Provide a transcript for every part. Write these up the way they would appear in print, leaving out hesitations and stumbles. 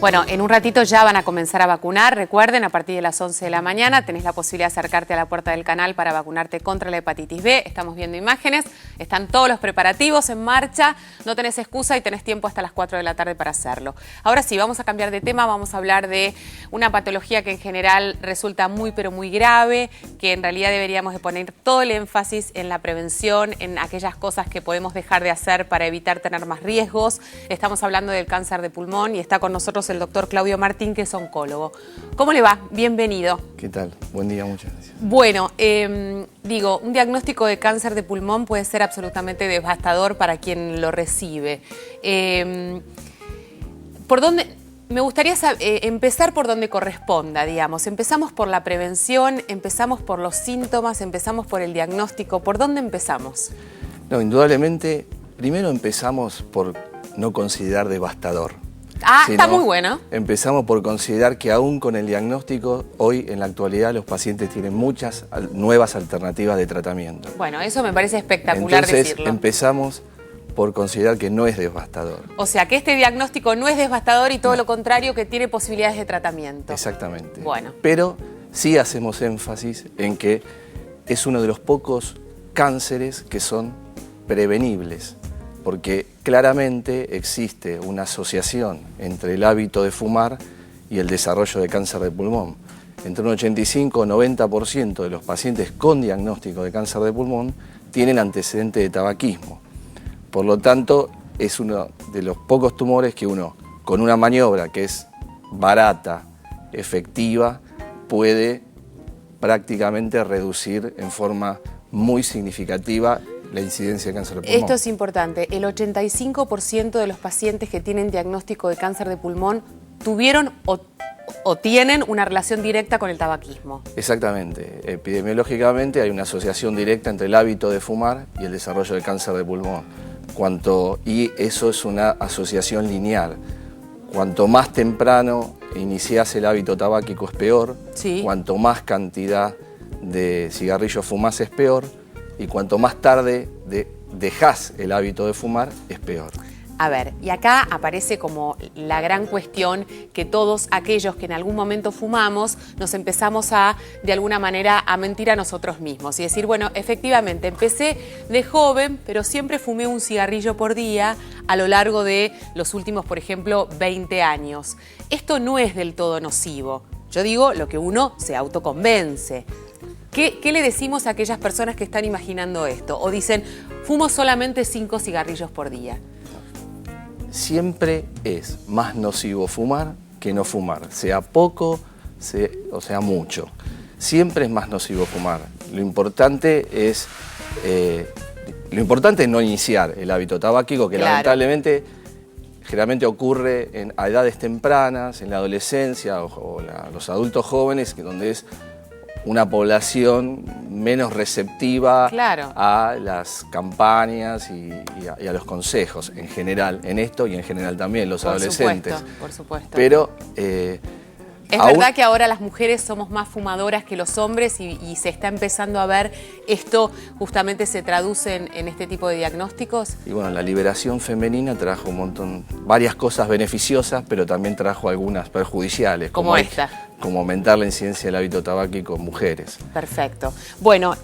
Bueno, en un ratito ya van a comenzar a vacunar. Recuerden, a partir de las 11 de la mañana tenés la posibilidad de acercarte a la puerta del canal para vacunarte contra la hepatitis B. Estamos viendo imágenes, están todos los preparativos en marcha, no tenés excusa y tenés tiempo hasta las 4 de la tarde para hacerlo. Ahora sí, vamos a cambiar de tema, vamos a hablar de una patología que en general resulta muy pero muy grave, que en realidad deberíamos de poner todo el énfasis en la prevención, en aquellas cosas que podemos dejar de hacer para evitar tener más riesgos. Estamos hablando del cáncer de pulmón y está con nosotros el doctor Claudio Martín, que es oncólogo. ¿Cómo le va? Bienvenido. ¿Qué tal? Buen día, muchas gracias. Bueno, un diagnóstico de cáncer de pulmón puede ser absolutamente devastador para quien lo recibe. ¿Por dónde? Me gustaría empezar por donde corresponda, digamos. Empezamos por la prevención, empezamos por los síntomas, empezamos por el diagnóstico. ¿Por dónde empezamos? No, indudablemente, primero empezamos por no considerar devastador. Está muy bueno. Empezamos por considerar que aún con el diagnóstico, hoy en la actualidad los pacientes tienen muchas nuevas alternativas de tratamiento. Bueno, eso me parece espectacular. Entonces, decirlo. Empezamos por considerar que no es devastador. O sea, que este diagnóstico no es devastador y todo lo contrario, que tiene posibilidades de tratamiento. Exactamente. Bueno. Pero sí hacemos énfasis en que es uno de los pocos cánceres que son prevenibles, porque claramente existe una asociación entre el hábito de fumar y el desarrollo de cáncer de pulmón. Entre un 85 y 90% de los pacientes con diagnóstico de cáncer de pulmón tienen antecedente de tabaquismo. Por lo tanto, es uno de los pocos tumores que uno, con una maniobra que es barata, efectiva, puede prácticamente reducir en forma muy significativa la incidencia de cáncer de pulmón. Esto es importante. El 85% de los pacientes que tienen diagnóstico de cáncer de pulmón tuvieron o tienen una relación directa con el tabaquismo. Exactamente. Epidemiológicamente hay una asociación directa entre el hábito de fumar y el desarrollo de cáncer de pulmón. Y eso es una asociación lineal. Cuanto más temprano iniciás el hábito tabáquico es peor, sí. Cuanto más cantidad de cigarrillos fumás es peor, y cuanto más tarde dejás el hábito de fumar, es peor. A ver, y acá aparece como la gran cuestión que todos aquellos que en algún momento fumamos nos empezamos de alguna manera, a mentir a nosotros mismos y decir, bueno, efectivamente, empecé de joven, pero siempre fumé un cigarrillo por día a lo largo de los últimos, por ejemplo, 20 años. Esto no es del todo nocivo. Yo digo lo que uno se autoconvence. ¿Qué le decimos a aquellas personas que están imaginando esto? O dicen, fumo solamente 5 cigarrillos por día. Siempre es más nocivo fumar que no fumar, sea poco o sea mucho. Siempre es más nocivo fumar. Lo importante es no iniciar el hábito tabáquico, que claro, lamentablemente generalmente ocurre a edades tempranas, en la adolescencia o los adultos jóvenes, donde es una población menos receptiva, claro, a las campañas y a los consejos en general, en esto y en general también los adolescentes. Por supuesto. Pero es verdad que ahora las mujeres somos más fumadoras que los hombres y se está empezando a ver esto, justamente se traduce en este tipo de diagnósticos. Y bueno, la liberación femenina trajo varias cosas beneficiosas, pero también trajo algunas perjudiciales. Como esta. Como aumentar la incidencia del hábito tabáquico en mujeres. Perfecto. Bueno,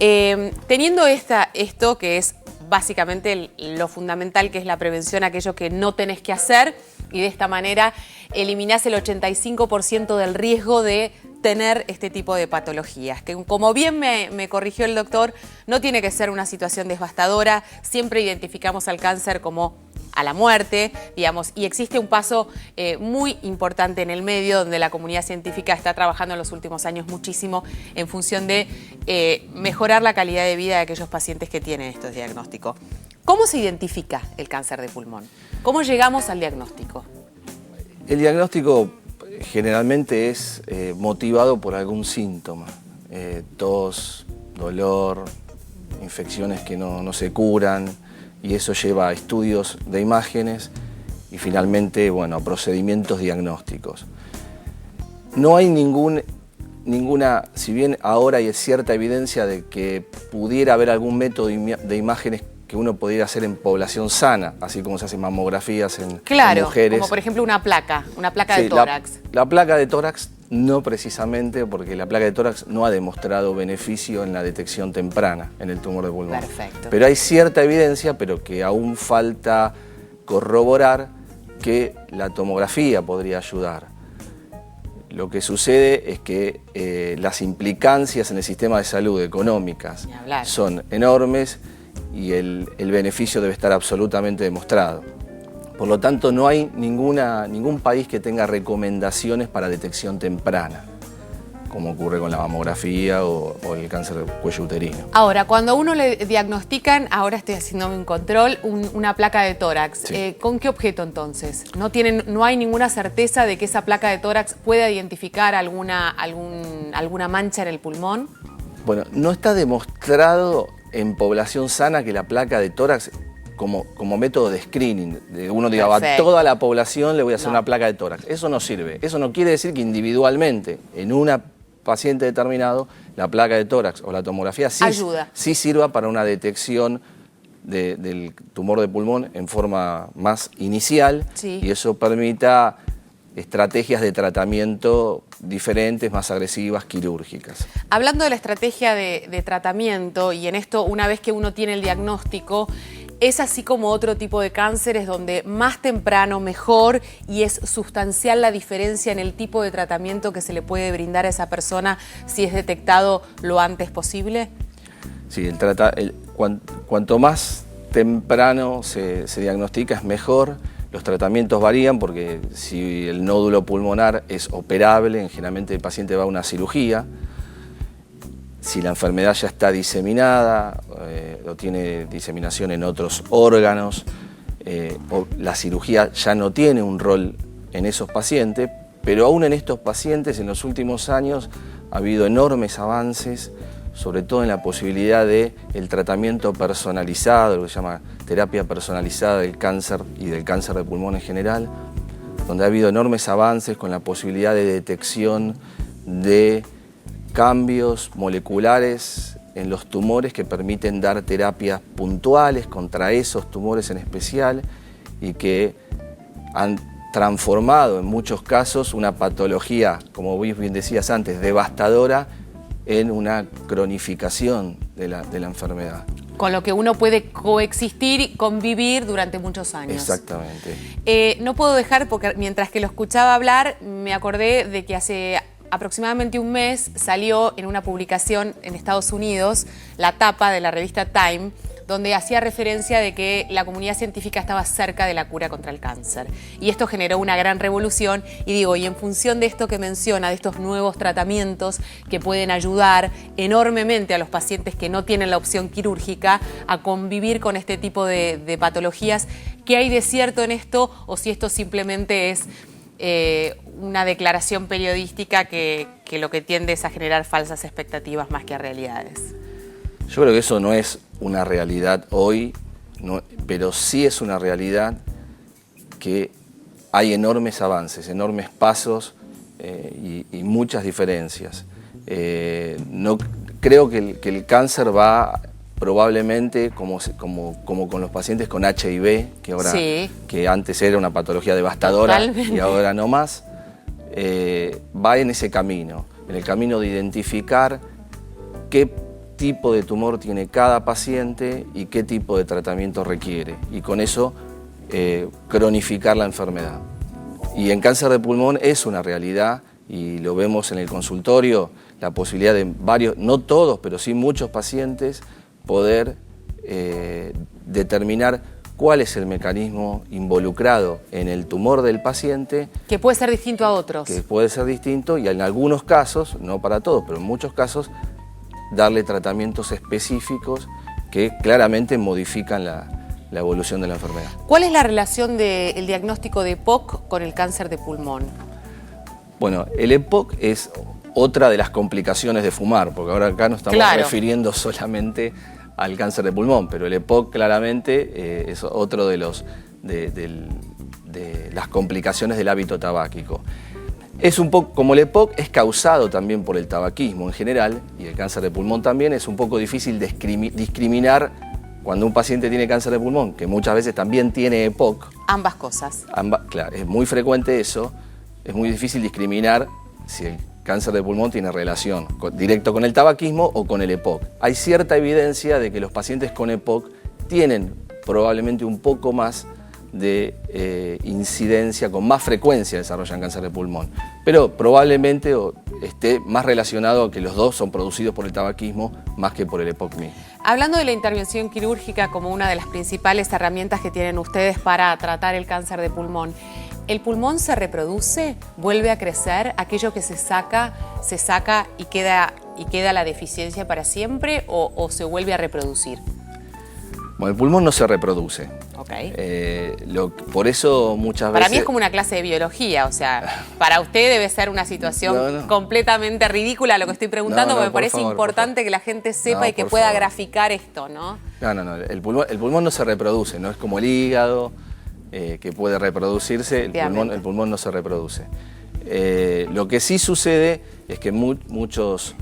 teniendo esto que es básicamente lo fundamental, que es la prevención, aquello que no tenés que hacer, y de esta manera eliminás el 85% del riesgo de tener este tipo de patologías, que como bien me corrigió el doctor, no tiene que ser una situación devastadora. Siempre identificamos al cáncer como a la muerte, digamos, y existe un paso muy importante en el medio, donde la comunidad científica está trabajando en los últimos años muchísimo en función de mejorar la calidad de vida de aquellos pacientes que tienen estos diagnósticos. ¿Cómo se identifica el cáncer de pulmón? ¿Cómo llegamos al diagnóstico? El diagnóstico generalmente es motivado por algún síntoma, tos, dolor, infecciones que no se curan, y eso lleva a estudios de imágenes y finalmente, bueno, a procedimientos diagnósticos. No hay ninguna, si bien ahora hay cierta evidencia de que pudiera haber algún método de imágenes que uno podría hacer en población sana, así como se hacen mamografías en Claro, mujeres. como por ejemplo una placa Sí, de tórax. La placa de tórax no precisamente, porque la placa de tórax no ha demostrado beneficio en la detección temprana en el tumor de pulmón. Perfecto. Pero hay cierta evidencia, pero que aún falta corroborar que la tomografía podría ayudar. Lo que sucede es que las implicancias en el sistema de salud económicas Ni hablar. son enormes y el beneficio debe estar absolutamente demostrado. Por lo tanto, no hay ningún país que tenga recomendaciones para detección temprana, como ocurre con la mamografía o el cáncer de cuello uterino. Ahora, cuando a uno le diagnostican, ahora estoy haciéndome un control, una placa de tórax, Sí. ¿con qué objeto entonces? ¿No hay ninguna certeza de que esa placa de tórax pueda identificar alguna mancha en el pulmón? Bueno, no está demostrado en población sana que la placa de tórax como método de screening, de uno diga, a Perfecto. toda la población le voy a hacer No. una placa de tórax. Eso no sirve. Eso no quiere decir que individualmente, en una paciente determinado, la placa de tórax o la tomografía Ayuda. sí sirva para una detección del tumor de pulmón en forma más inicial, Sí. y eso permita estrategias de tratamiento diferentes, más agresivas, quirúrgicas. Hablando de la estrategia de tratamiento, y en esto, una vez que uno tiene el diagnóstico, es así como otro tipo de cánceres donde más temprano mejor, y es sustancial la diferencia en el tipo de tratamiento que se le puede brindar a esa persona si es detectado lo antes posible. Sí, cuanto más temprano se diagnostica es mejor. Los tratamientos varían porque si el nódulo pulmonar es operable, generalmente el paciente va a una cirugía. Si la enfermedad ya está diseminada o tiene diseminación en otros órganos, o la cirugía ya no tiene un rol en esos pacientes, pero aún en estos pacientes en los últimos años ha habido enormes avances, sobre todo en la posibilidad del tratamiento personalizado, lo que se llama terapia personalizada del cáncer y del cáncer de pulmón en general, donde ha habido enormes avances con la posibilidad de detección de cambios moleculares en los tumores que permiten dar terapias puntuales contra esos tumores en especial y que han transformado en muchos casos una patología, como bien decías antes, devastadora, en una cronificación de la enfermedad. Con lo que uno puede coexistir y convivir durante muchos años. Exactamente. No puedo dejar, porque mientras que lo escuchaba hablar, me acordé de que hace aproximadamente un mes salió en una publicación en Estados Unidos la tapa de la revista Time, donde hacía referencia de que la comunidad científica estaba cerca de la cura contra el cáncer. Y esto generó una gran revolución, y en función de esto que menciona, de estos nuevos tratamientos que pueden ayudar enormemente a los pacientes que no tienen la opción quirúrgica a convivir con este tipo de patologías, ¿qué hay de cierto en esto, o si esto simplemente es una declaración periodística que lo que tiende es a generar falsas expectativas más que a realidades? Yo creo que eso no es una realidad hoy, pero sí es una realidad que hay enormes avances, enormes pasos y muchas diferencias. No creo que el cáncer va probablemente como con los pacientes con HIV, que ahora Sí. que antes era una patología devastadora. Totalmente. Y ahora no más, va en ese camino, en el camino de identificar qué tipo de tumor tiene cada paciente y qué tipo de tratamiento requiere, y con eso cronificar la enfermedad. Y en cáncer de pulmón es una realidad, y lo vemos en el consultorio, la posibilidad de varios, no todos, pero sí muchos pacientes, poder determinar cuál es el mecanismo involucrado en el tumor del paciente. Que puede ser distinto a otros. Que puede ser distinto, y en algunos casos, no para todos, pero en muchos casos, darle tratamientos específicos que claramente modifican la evolución de la enfermedad. ¿Cuál es la relación del diagnóstico de EPOC con el cáncer de pulmón? Bueno, el EPOC es otra de las complicaciones de fumar, porque ahora acá nos estamos refiriendo solamente al cáncer de pulmón, pero el EPOC claramente es otro de las complicaciones del hábito tabáquico. Es un poco, como el EPOC es causado también por el tabaquismo en general, y el cáncer de pulmón también, es un poco difícil discriminar cuando un paciente tiene cáncer de pulmón, que muchas veces también tiene EPOC, Ambas cosas. claro, es muy frecuente eso, es muy difícil discriminar si el cáncer de pulmón tiene relación directo con el tabaquismo o con el EPOC. Hay cierta evidencia de que los pacientes con EPOC tienen probablemente un poco más de incidencia, con más frecuencia desarrollan cáncer de pulmón, pero probablemente esté más relacionado a que los dos son producidos por el tabaquismo más que por el EPOC mismo. Hablando de la intervención quirúrgica como una de las principales herramientas que tienen ustedes para tratar el cáncer de pulmón, ¿el pulmón se reproduce? ¿Vuelve a crecer? ¿Aquello que se saca y queda la deficiencia para siempre o se vuelve a reproducir? Bueno, el pulmón no se reproduce. Okay. Por eso muchas veces... Para mí es como una clase de biología, o sea, para usted debe ser una situación completamente ridícula lo que estoy preguntando, porque me parece importante que la gente sepa y que pueda graficar esto, ¿no? No, el pulmón no se reproduce, no es como el hígado, que puede reproducirse, el pulmón no se reproduce. Lo que sí sucede es que muchos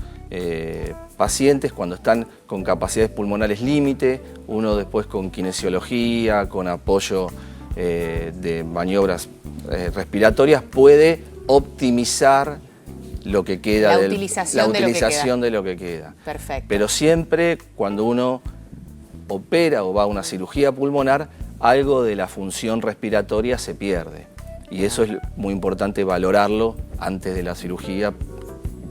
pacientes, cuando están con capacidades pulmonares límite, uno después con kinesiología, con apoyo de maniobras respiratorias, puede optimizar lo que queda, la utilización de lo que queda. Perfecto. Pero siempre cuando uno opera o va a una cirugía pulmonar, algo de la función respiratoria se pierde. Y eso es muy importante valorarlo antes de la cirugía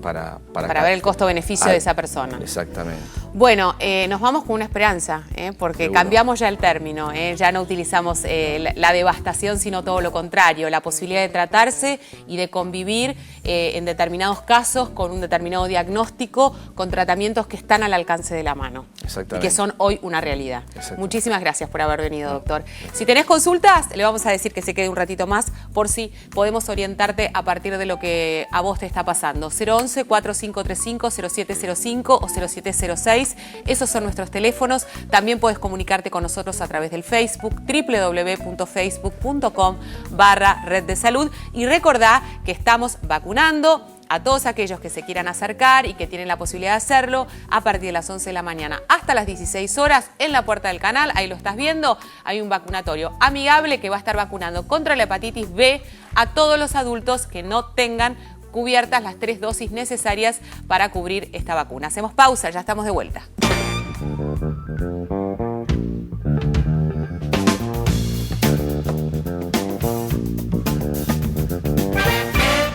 para ver el costo-beneficio de esa persona. Exactamente. Bueno, nos vamos con una esperanza, porque cambiamos ya el término, ya no utilizamos la devastación, sino todo lo contrario, la posibilidad de tratarse y de convivir en determinados casos con un determinado diagnóstico, con tratamientos que están al alcance de la mano. Exactamente. Y que son hoy una realidad. Muchísimas gracias por haber venido, doctor. Si tenés consultas, le vamos a decir que se quede un ratito más por si podemos orientarte a partir de lo que a vos te está pasando. 011-4535-0705 o 0706. Esos son nuestros teléfonos. También puedes comunicarte con nosotros a través del Facebook, www.facebook.com/Red de Salud. Y recordá que estamos vacunando a todos aquellos que se quieran acercar y que tienen la posibilidad de hacerlo a partir de las 11 de la mañana hasta las 16 horas en la puerta del canal. Ahí lo estás viendo. Hay un vacunatorio amigable que va a estar vacunando contra la hepatitis B a todos los adultos que no tengan cubiertas las 3 dosis necesarias para cubrir esta vacuna. Hacemos pausa, ya estamos de vuelta.